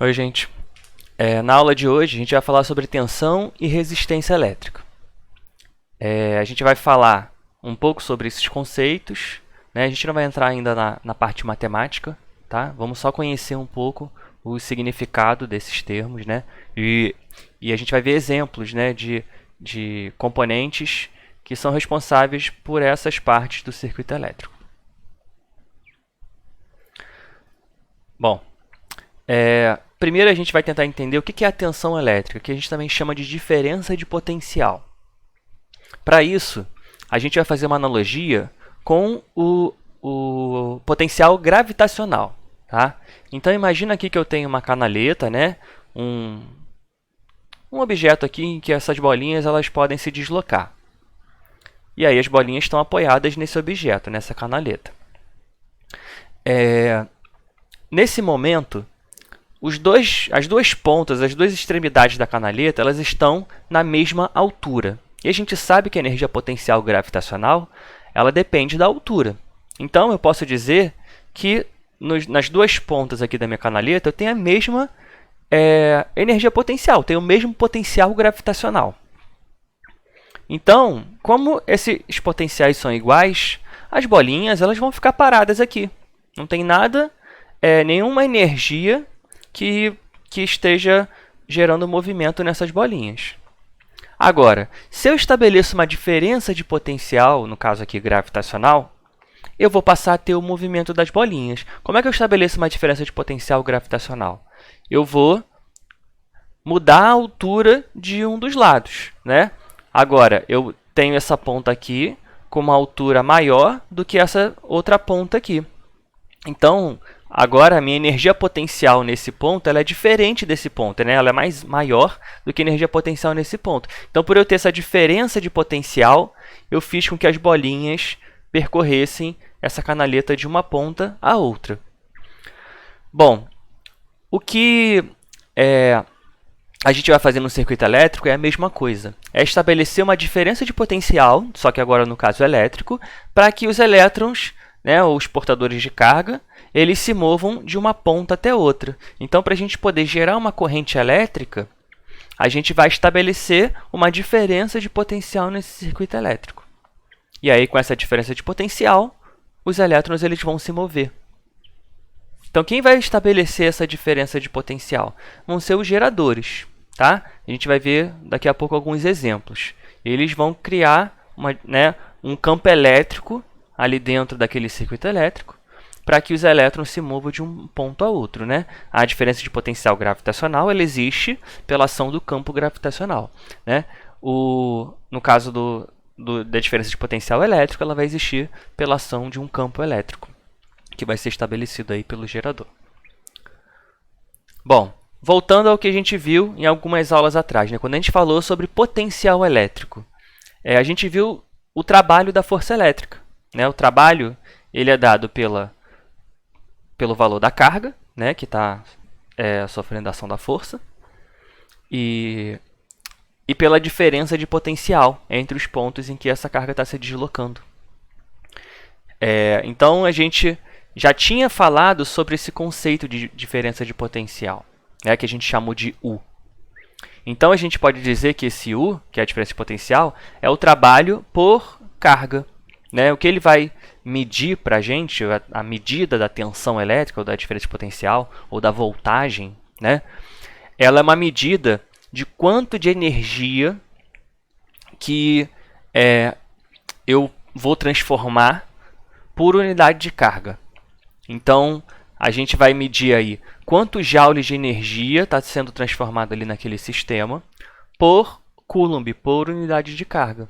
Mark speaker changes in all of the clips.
Speaker 1: Oi, gente. Na aula de hoje, a gente vai falar sobre tensão e resistência elétrica. A gente vai falar um pouco sobre esses conceitos, né? A gente não vai entrar ainda na parte matemática, tá? Vamos só conhecer um pouco o significado desses termos, né? E a gente vai ver exemplos, né, de componentes que são responsáveis por essas partes do circuito elétrico. Bom, primeiro a gente vai tentar entender o que é a tensão elétrica, que a gente também chama de diferença de potencial. Para isso, a gente vai fazer uma analogia com o potencial gravitacional. Tá? Então, imagina aqui que eu tenho uma canaleta, né? um objeto aqui em que essas bolinhas elas podem se deslocar. E aí as bolinhas estão apoiadas nesse objeto, nessa canaleta. Nesse momento, as duas pontas, as duas extremidades da canaleta, elas estão na mesma altura. E a gente sabe que a energia potencial gravitacional ela depende da altura. Então, eu posso dizer que nas duas pontas aqui da minha canaleta eu tenho a mesma energia potencial, tenho o mesmo potencial gravitacional. Então, como esses potenciais são iguais, as bolinhas elas vão ficar paradas aqui. Não tem nada, nenhuma energia que esteja gerando movimento nessas bolinhas. Agora, se eu estabeleço uma diferença de potencial, no caso aqui gravitacional, eu vou passar a ter o movimento das bolinhas. Como é que eu estabeleço uma diferença de potencial gravitacional? Eu vou mudar a altura de um dos lados, né? Agora, eu tenho essa ponta aqui com uma altura maior do que essa outra ponta aqui. Então, agora a minha energia potencial nesse ponto ela é diferente desse ponto, né? Ela é maior do que a energia potencial nesse ponto. Então, por eu ter essa diferença de potencial, eu fiz com que as bolinhas percorressem essa canaleta de uma ponta à outra. Bom, o que a gente vai fazer no circuito elétrico é a mesma coisa. É estabelecer uma diferença de potencial, só que agora no caso elétrico, para que os elétrons, né, os portadores de carga, eles se movam de uma ponta até outra. Então, para a gente poder gerar uma corrente elétrica, a gente vai estabelecer uma diferença de potencial nesse circuito elétrico. E aí, com essa diferença de potencial, os elétrons eles vão se mover. Então, quem vai estabelecer essa diferença de potencial? Vão ser os geradores. Tá? A gente vai ver daqui a pouco alguns exemplos. Eles vão criar um campo elétrico ali dentro daquele circuito elétrico para que os elétrons se movam de um ponto a outro. Né? A diferença de potencial gravitacional ela existe pela ação do campo gravitacional. Né? No caso da diferença de potencial elétrico, ela vai existir pela ação de um campo elétrico, que vai ser estabelecido aí pelo gerador. Bom, voltando ao que a gente viu em algumas aulas atrás, né? Quando a gente falou sobre potencial elétrico, a gente viu o trabalho da força elétrica. Né? O trabalho ele é dado pelo valor da carga, né? Que está sofrendo a ação da força, e pela diferença de potencial entre os pontos em que essa carga está se deslocando. Então, a gente já tinha falado sobre esse conceito de diferença de potencial, que a gente chamou de U. Então, a gente pode dizer que esse U, que é a diferença de potencial, é o trabalho por carga. Né? O que ele vai medir para a gente, a medida da tensão elétrica, ou da diferença de potencial, ou da voltagem, né? Ela é uma medida de quanto de energia que eu vou transformar por unidade de carga. Então, a gente vai medir aí quantos joules de energia está sendo transformado ali naquele sistema por Coulomb, por unidade de carga.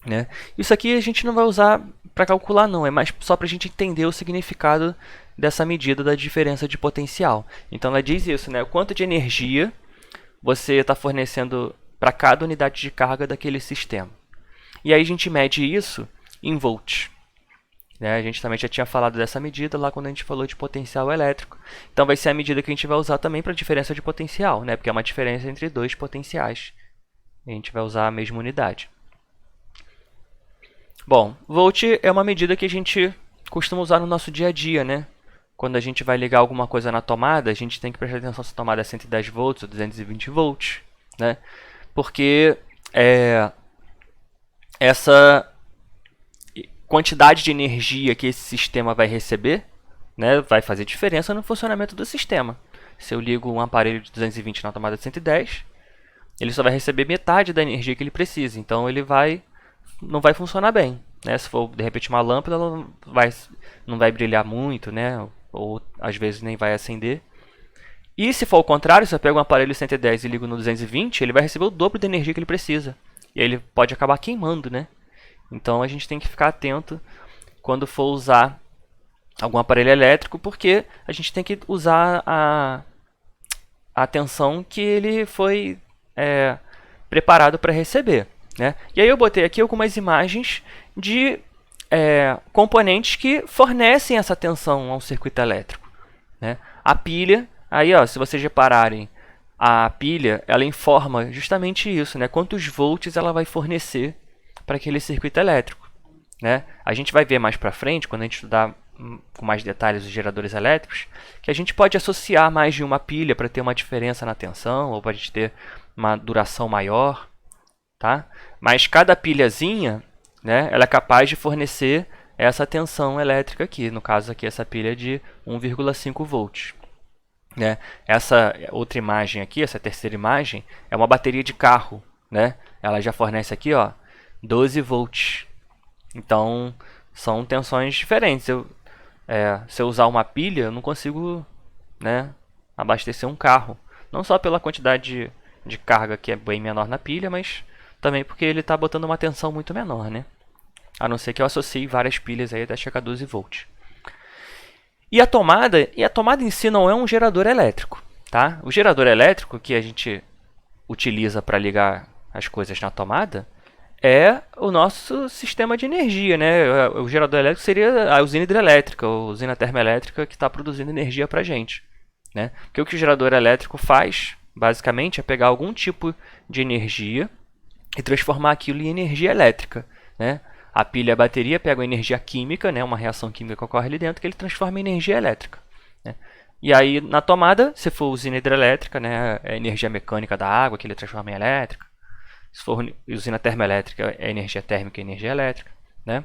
Speaker 1: Né? Isso aqui a gente não vai usar para calcular, não. É mais só para a gente entender o significado dessa medida da diferença de potencial. Então, ela diz isso, né? O quanto de energia você está fornecendo para cada unidade de carga daquele sistema. E aí a gente mede isso em volts. A gente também já tinha falado dessa medida lá quando a gente falou de potencial elétrico. Então, vai ser a medida que a gente vai usar também para a diferença de potencial, né? Porque é uma diferença entre dois potenciais. A gente vai usar a mesma unidade. Bom, volt é uma medida que a gente costuma usar no nosso dia a dia, né? quando a gente vai ligar alguma coisa na tomada, a gente tem que prestar atenção se a tomada é 110 volts ou 220 volts, né? Porque essa quantidade de energia que esse sistema vai receber, né, vai fazer diferença no funcionamento do sistema. Se eu ligo um aparelho de 220 na tomada de 110, ele só vai receber metade da energia que ele precisa. Então ele não vai funcionar bem, né? Se for de repente uma lâmpada, ela não vai brilhar muito, né? Ou às vezes nem vai acender. E se for o contrário, se eu pego um aparelho 110 e ligo no 220, ele vai receber o dobro da energia que ele precisa. E aí ele pode acabar queimando, né? Então a gente tem que ficar atento quando for usar algum aparelho elétrico, porque a gente tem que usar a tensão que ele foi preparado para receber, né? E aí eu botei aqui algumas imagens de componentes que fornecem essa tensão ao circuito elétrico, né? A pilha, aí ó, se vocês repararem, a pilha ela informa justamente isso, né? Quantos volts ela vai fornecer para aquele circuito elétrico, né? A gente vai ver mais para frente, quando a gente estudar com mais detalhes os geradores elétricos, que a gente pode associar mais de uma pilha para ter uma diferença na tensão ou para a gente ter uma duração maior, tá? Mas cada pilhazinha, né, ela é capaz de fornecer essa tensão elétrica aqui, no caso aqui essa pilha de 1,5 volts. Né? Essa outra imagem aqui, essa terceira imagem, é uma bateria de carro, né? Ela já fornece aqui, ó, 12 volts. Então, são tensões diferentes. Se eu usar uma pilha, eu não consigo, né, abastecer um carro. Não só pela quantidade de carga que é bem menor na pilha, mas também porque ele está botando uma tensão muito menor, né? A não ser que eu associe várias pilhas aí até chegar a 12 volts. E a tomada em si não é um gerador elétrico, tá? O gerador elétrico que a gente utiliza para ligar as coisas na tomada é o nosso sistema de energia, né? O gerador elétrico seria a usina hidrelétrica, a usina termoelétrica que está produzindo energia para a gente, né? Porque o que o gerador elétrico faz, basicamente, é pegar algum tipo de energia e transformar aquilo em energia elétrica, né? A pilha e a bateria pegam a energia química, né, uma reação química que ocorre ali dentro, que ele transforma em energia elétrica, né? E aí, na tomada, se for usina hidrelétrica, né, é a energia mecânica da água que ele transforma em elétrica. Se for usina termoelétrica, é energia térmica e energia elétrica, né?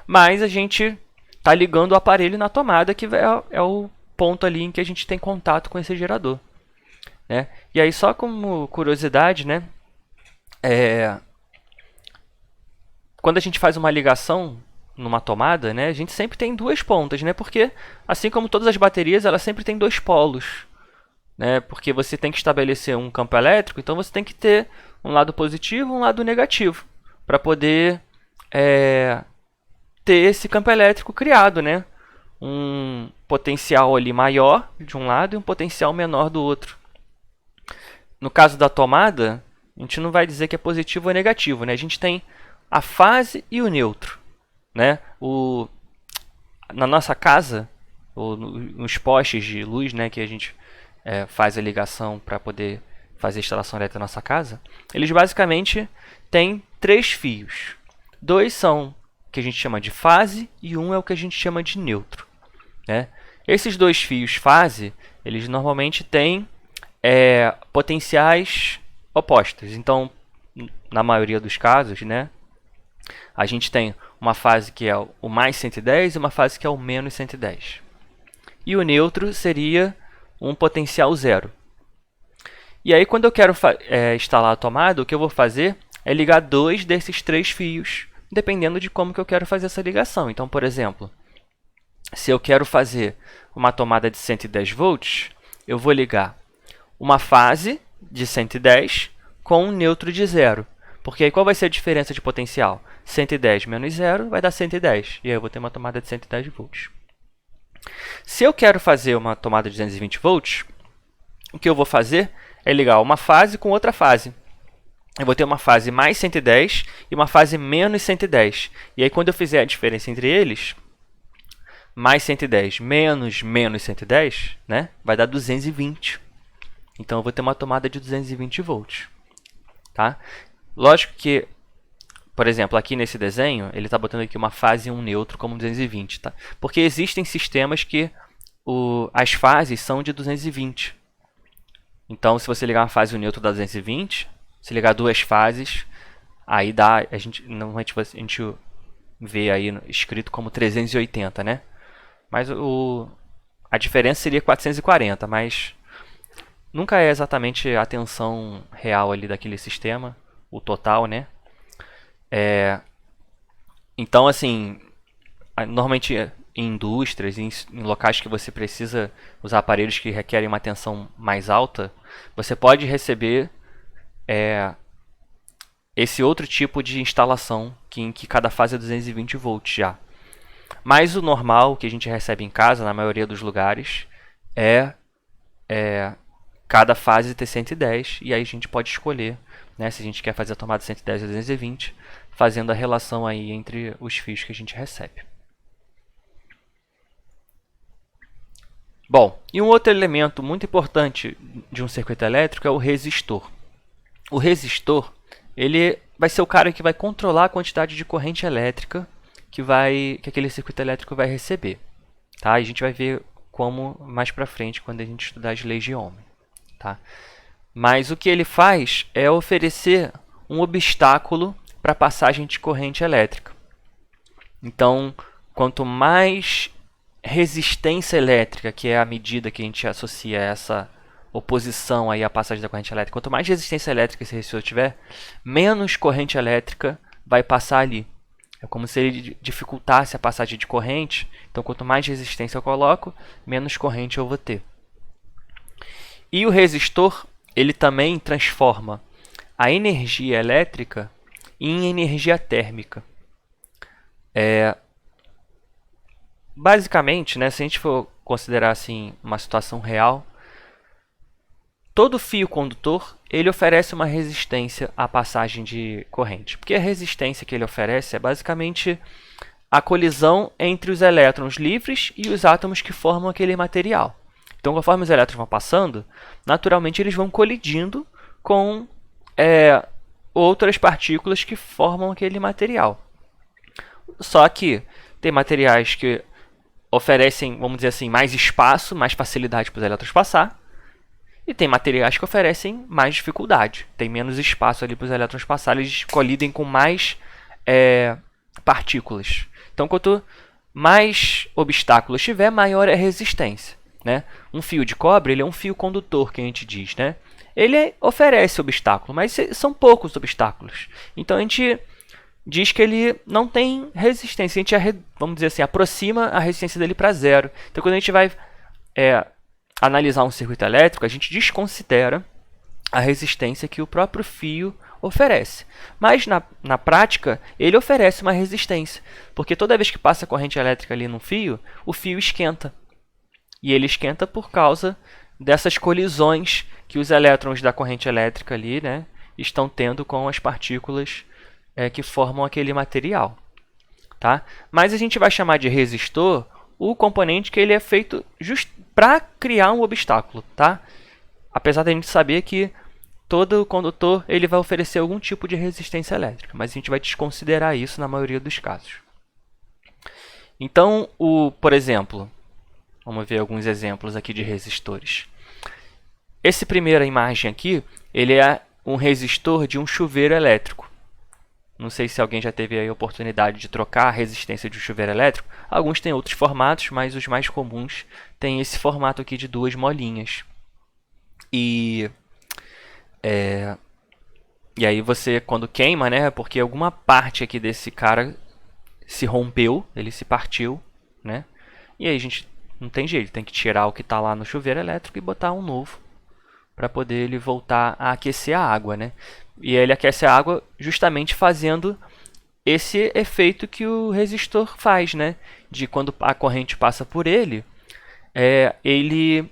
Speaker 1: Mas a gente está ligando o aparelho na tomada, que é o ponto ali em que a gente tem contato com esse gerador, né? E aí, só como curiosidade, né, quando a gente faz uma ligação numa tomada, né, a gente sempre tem duas pontas, né? Porque, assim como todas as baterias, elas sempre têm dois polos, né? Porque você tem que estabelecer um campo elétrico, então você tem que ter um lado positivo e um lado negativo para poder ter esse campo elétrico criado, né? Um potencial ali maior de um lado e um potencial menor do outro. No caso da tomada, a gente não vai dizer que é positivo ou negativo, né? A gente tem a fase e o neutro, né? Na nossa casa, ou nos postes de luz, né, que a gente faz a ligação para poder fazer a instalação elétrica na nossa casa, eles basicamente têm 3 fios. 2 são o que a gente chama de fase e um é o que a gente chama de neutro, né? Esses 2 fios fase, eles normalmente têm potenciais opostos. Então, na maioria dos casos, né, a gente tem uma fase que é o mais 110 e uma fase que é o menos 110. E o neutro seria um potencial zero. E aí, quando eu quero instalar a tomada, o que eu vou fazer é ligar 2 desses 3 fios, dependendo de como que eu quero fazer essa ligação. Então, por exemplo, se eu quero fazer uma tomada de 110 volts, eu vou ligar uma fase de 110 com um neutro de zero. Porque aí qual vai ser a diferença de potencial? 110 menos 0 vai dar 110. E aí eu vou ter uma tomada de 110 volts. Se eu quero fazer uma tomada de 220 volts, o que eu vou fazer é ligar uma fase com outra fase. Eu vou ter uma fase mais 110 e uma fase menos 110. E aí quando eu fizer a diferença entre eles, mais 110 menos 110, né, vai dar 220. Então eu vou ter uma tomada de 220 volts. Tá? Lógico que, por exemplo, aqui nesse desenho, ele está botando aqui uma fase e um neutro como 220. Tá? Porque existem sistemas que as fases são de 220. Então, se você ligar uma fase e o neutro dá 220, se ligar duas fases, aí dá, normalmente a gente vê aí escrito como 380, né? Mas a diferença seria 440, mas nunca é exatamente a tensão real ali daquele sistema, o total, né? Então, assim, normalmente em indústrias, em locais que você precisa usar aparelhos que requerem uma tensão mais alta, você pode receber esse outro tipo de instalação, em que cada fase é 220 volts já. Mas o normal que a gente recebe em casa, na maioria dos lugares, é cada fase ter 110, e aí a gente pode escolher, né, se a gente quer fazer a tomada 110 ou 220, fazendo a relação aí entre os fios que a gente recebe. Bom, e um outro elemento muito importante de um circuito elétrico é o resistor. O resistor, ele vai ser o cara que vai controlar a quantidade de corrente elétrica que aquele circuito elétrico vai receber. Tá? E a gente vai ver como mais para frente quando a gente estudar as leis de Ohm. Tá? Mas o que ele faz é oferecer um obstáculo para a passagem de corrente elétrica. Então, quanto mais resistência elétrica, que é a medida que a gente associa a essa oposição aí à passagem da corrente elétrica, quanto mais resistência elétrica esse resistor tiver, menos corrente elétrica vai passar ali. É como se ele dificultasse a passagem de corrente. Então, quanto mais resistência eu coloco, menos corrente eu vou ter. E o resistor, ele também transforma a energia elétrica em energia térmica. Basicamente, né, se a gente for considerar assim, uma situação real, todo fio condutor ele oferece uma resistência à passagem de corrente. Porque a resistência que ele oferece é basicamente a colisão entre os elétrons livres e os átomos que formam aquele material. Então, conforme os elétrons vão passando, naturalmente eles vão colidindo com outras partículas que formam aquele material. Só que tem materiais que oferecem, vamos dizer assim, mais espaço, mais facilidade para os elétrons passar. E tem materiais que oferecem mais dificuldade. Tem menos espaço ali para os elétrons passar, eles colidem com mais partículas. Então, quanto mais obstáculos tiver, maior é a resistência. Né? Um fio de cobre ele é um fio condutor, que a gente diz. Né? Ele oferece obstáculo, mas são poucos obstáculos. Então, a gente diz que ele não tem resistência. A gente, vamos dizer assim, aproxima a resistência dele para zero. Então, quando a gente vai analisar um circuito elétrico, a gente desconsidera a resistência que o próprio fio oferece. Mas, na prática, ele oferece uma resistência. Porque toda vez que passa corrente elétrica ali no fio, o fio esquenta. E ele esquenta por causa dessas colisões que os elétrons da corrente elétrica ali, né, estão tendo com as partículas que formam aquele material. Tá? Mas a gente vai chamar de resistor o componente que ele é feito para criar um obstáculo. Tá? Apesar da gente saber que todo condutor ele vai oferecer algum tipo de resistência elétrica, mas a gente vai desconsiderar isso na maioria dos casos. Então, por exemplo, vamos ver alguns exemplos aqui de resistores. Esse primeira imagem aqui, ele é um resistor de um chuveiro elétrico. Não sei se alguém já teve a oportunidade de trocar a resistência de um chuveiro elétrico. Alguns têm outros formatos, mas os mais comuns têm esse formato aqui de 2 molinhas. E aí você, quando queima, né, porque alguma parte aqui desse cara se rompeu, ele se partiu, né? E aí a gente não tem jeito, tem que tirar o que está lá no chuveiro elétrico e botar um novo para poder ele voltar a aquecer a água, né? E ele aquece a água justamente fazendo esse efeito que o resistor faz, né? De quando a corrente passa por ele, ele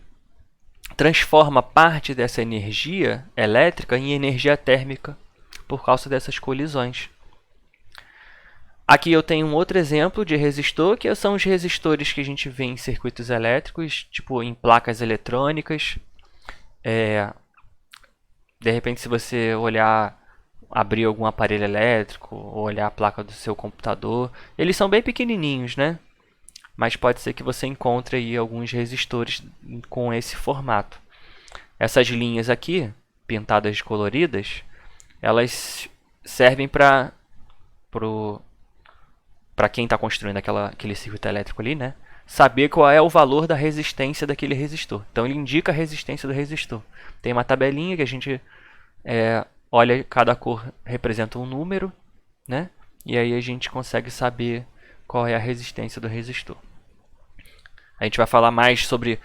Speaker 1: transforma parte dessa energia elétrica em energia térmica por causa dessas colisões. Aqui eu tenho um outro exemplo de resistor, que são os resistores que a gente vê em circuitos elétricos, tipo em placas eletrônicas. De repente, se você abrir algum aparelho elétrico, ou olhar a placa do seu computador, eles são bem pequenininhos, né? mas pode ser que você encontre aí alguns resistores com esse formato. Essas linhas aqui, pintadas coloridas, elas servem para quem está construindo aquele circuito elétrico ali, né? Saber qual é o valor da resistência daquele resistor. Então ele indica a resistência do resistor. Tem uma tabelinha que a gente olha, cada cor representa um número, né? E aí a gente consegue saber qual é a resistência do resistor. A gente vai falar mais sobre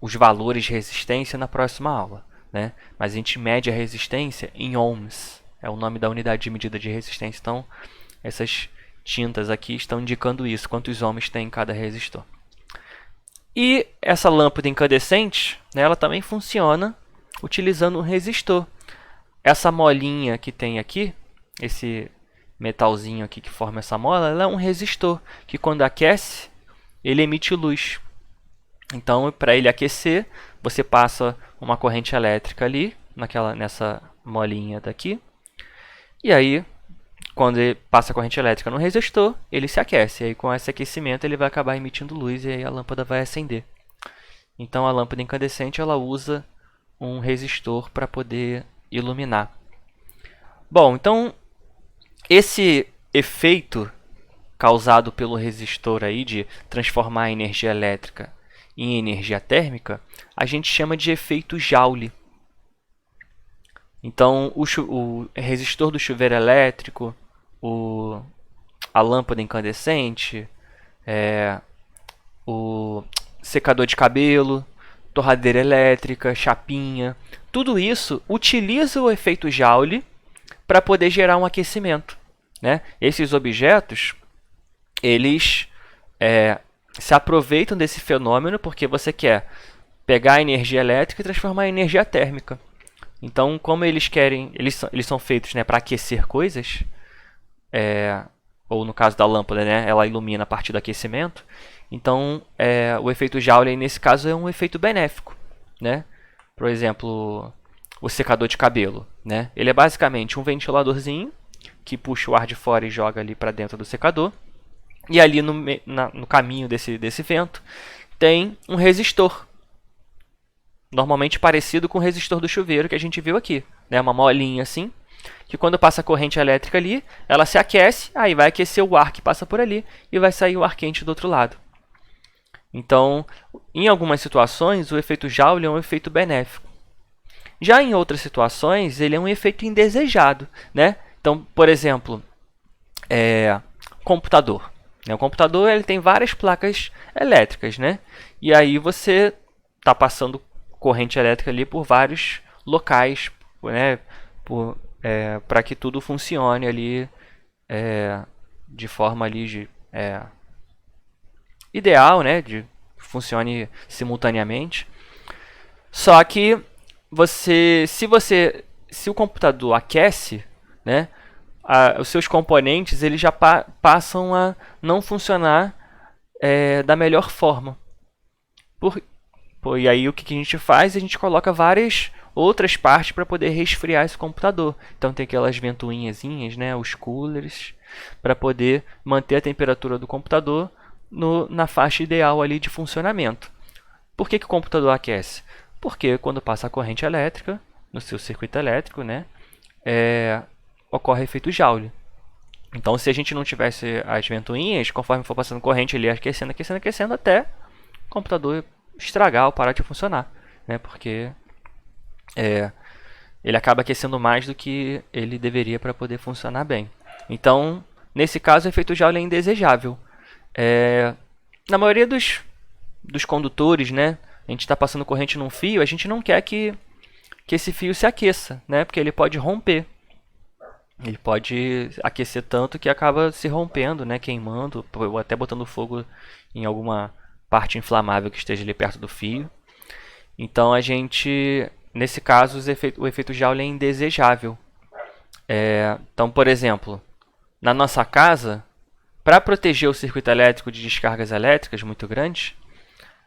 Speaker 1: os valores de resistência na próxima aula, né? Mas a gente mede a resistência em ohms. É o nome da unidade de medida de resistência. Então, essas tintas aqui estão indicando isso, quantos ohms tem em cada resistor. E essa lâmpada incandescente, né, ela também funciona utilizando um resistor. Essa molinha que tem aqui, esse metalzinho aqui que forma essa mola, ela é um resistor que quando aquece, ele emite luz. Então, para ele aquecer, você passa uma corrente elétrica ali, nessa molinha daqui. E aí, quando ele passa a corrente elétrica no resistor, ele se aquece. E aí, com esse aquecimento, ele vai acabar emitindo luz e aí a lâmpada vai acender. Então, a lâmpada incandescente ela usa um resistor para poder iluminar. Bom, então, esse efeito causado pelo resistor aí de transformar a energia elétrica em energia térmica, a gente chama de efeito Joule. Então, o resistor do chuveiro elétrico, a lâmpada incandescente, o secador de cabelo, torradeira elétrica, chapinha, tudo isso utiliza o efeito Joule para poder gerar um aquecimento, né? Esses objetos, eles se aproveitam desse fenômeno porque você quer pegar a energia elétrica e transformar em energia térmica. Então, como eles são feitos, né, para aquecer coisas, ou no caso da lâmpada, né, ela ilumina a partir do aquecimento. Então, o efeito Joule, nesse caso, é um efeito benéfico, né? Por exemplo, o secador de cabelo, né? Ele é basicamente um ventiladorzinho que puxa o ar de fora e joga ali para dentro do secador. E ali no caminho desse vento tem um resistor, normalmente parecido com o resistor do chuveiro que a gente viu aqui, né? Uma molinha assim, que quando passa a corrente elétrica ali, ela se aquece, aí vai aquecer o ar que passa por ali e vai sair o ar quente do outro lado. Então, em algumas situações, o efeito Joule é um efeito benéfico. Já em outras situações, ele é um efeito indesejado, né? Então, por exemplo, computador. O computador ele tem várias placas elétricas, né? E aí você está passando corrente elétrica ali por vários locais, né? Para que tudo funcione ali de forma ali ideal, né? De funcione simultaneamente. Só que se o computador aquece, né? Os seus componentes eles já passam a não funcionar da melhor forma. E aí o que a gente faz? A gente coloca várias outras partes para poder resfriar esse computador. Então tem aquelas ventoinhazinhas, né, os coolers, para poder manter a temperatura do computador na faixa ideal ali de funcionamento. Por que o computador aquece? Porque quando passa a corrente elétrica no seu circuito elétrico, né, ocorre efeito Joule. Então, se a gente não tivesse as ventoinhas, conforme for passando corrente, ele ia aquecendo, aquecendo, aquecendo, até o computador estragar ou parar de funcionar, né? Porque ele acaba aquecendo mais do que ele deveria para poder funcionar bem. Então, nesse caso, o efeito Joule é indesejável. Na maioria dos condutores, né, a gente está passando corrente num fio, a gente não quer que esse fio se aqueça, né? Porque ele pode romper. Ele pode aquecer tanto que acaba se rompendo, né? Queimando, ou até botando fogo em alguma parte inflamável que esteja ali perto do fio. Então, nesse caso, o efeito Joule é indesejável. Então, por exemplo, na nossa casa, para proteger o circuito elétrico de descargas elétricas muito grandes,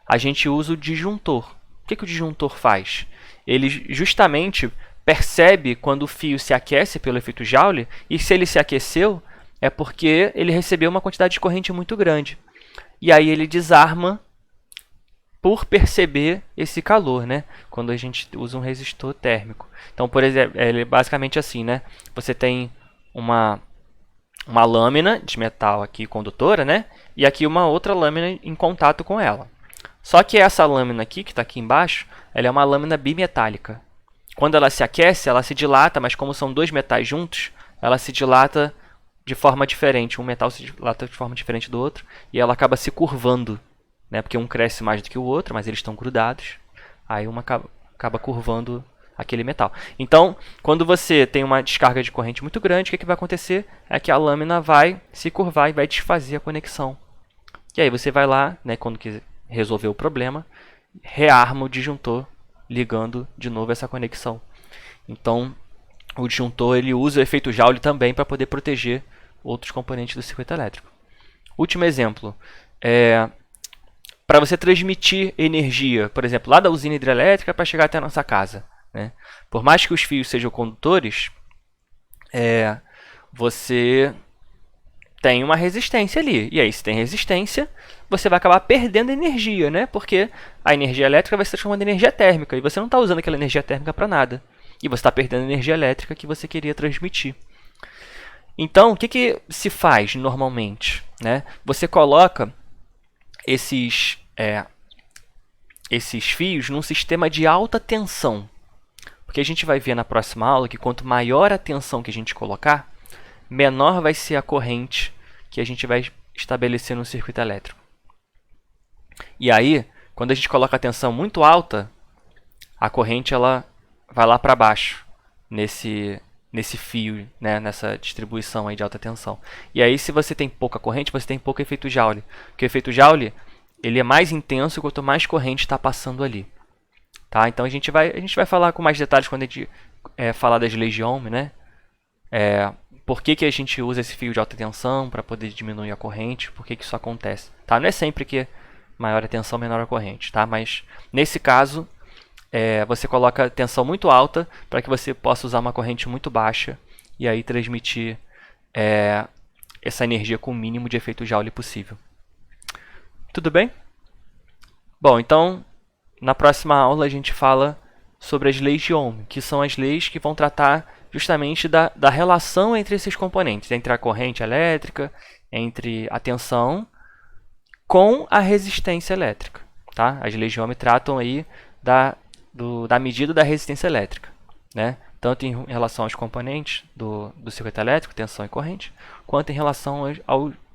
Speaker 1: a gente usa o disjuntor. O que o disjuntor faz? Ele justamente percebe quando o fio se aquece pelo efeito Joule, e se ele se aqueceu, é porque ele recebeu uma quantidade de corrente muito grande. e aí ele desarma por perceber esse calor, né? Quando a gente usa um resistor térmico. Então, por exemplo, ele é basicamente assim, né? Você tem uma lâmina de metal aqui condutora, né? E aqui uma outra lâmina em contato com ela. Só que essa lâmina aqui, que está aqui embaixo, ela é uma lâmina bimetálica. Quando ela se aquece, ela se dilata, mas como são dois metais juntos, ela se dilata de forma diferente. Um metal se dilata de forma diferente do outro e ela acaba se curvando, né? Porque um cresce mais do que o outro, mas eles estão grudados. Aí uma acaba curvando aquele metal. Então, quando você tem uma descarga de corrente muito grande, o que vai acontecer é que a lâmina vai se curvar e vai desfazer a conexão. E aí você vai lá, né, quando quiser resolver o problema, rearma o disjuntor, ligando de novo essa conexão. Então, o disjuntor ele usa o efeito Joule também para poder proteger outros componentes do circuito elétrico. Último exemplo, para você transmitir energia, por exemplo, lá da usina hidrelétrica para chegar até a nossa casa, né? Por mais que os fios sejam condutores, você tem uma resistência ali. E aí, se tem resistência, você vai acabar perdendo energia, né? Porque a energia elétrica vai se transformando em energia térmica e você não está usando aquela energia térmica para nada. E você está perdendo a energia elétrica que você queria transmitir. Então, o que se faz normalmente, né? Você coloca esses fios num sistema de alta tensão. Porque a gente vai ver na próxima aula que quanto maior a tensão que a gente colocar, menor vai ser a corrente que a gente vai estabelecer no circuito elétrico. E aí, quando a gente coloca a tensão muito alta, a corrente ela vai lá para baixo, nesse fio, né, nessa distribuição aí de alta tensão. E aí, se você tem pouca corrente, você tem pouco efeito Joule. Porque o efeito Joule ele é mais intenso quanto mais corrente está passando ali. Tá? Então, a gente vai falar com mais detalhes quando a gente falar das leis de Ohm, né? Por que a gente usa esse fio de alta tensão para poder diminuir a corrente, por que isso acontece. Tá? Não é sempre que maior a tensão, menor a corrente. Tá? Mas, nesse caso, você coloca tensão muito alta para que você possa usar uma corrente muito baixa e aí transmitir essa energia com o mínimo de efeito Joule possível. Tudo bem? Bom, então, na próxima aula a gente fala sobre as leis de Ohm, que são as leis que vão tratar justamente da relação entre esses componentes, entre a corrente elétrica, entre a tensão com a resistência elétrica. Tá? As leis de Ohm tratam aí da medida da resistência elétrica, né? Tanto em relação aos componentes do circuito elétrico, tensão e corrente, quanto em relação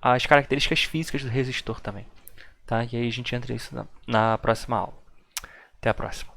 Speaker 1: às características físicas do resistor também. Tá? E aí a gente entra nisso na próxima aula. Até a próxima.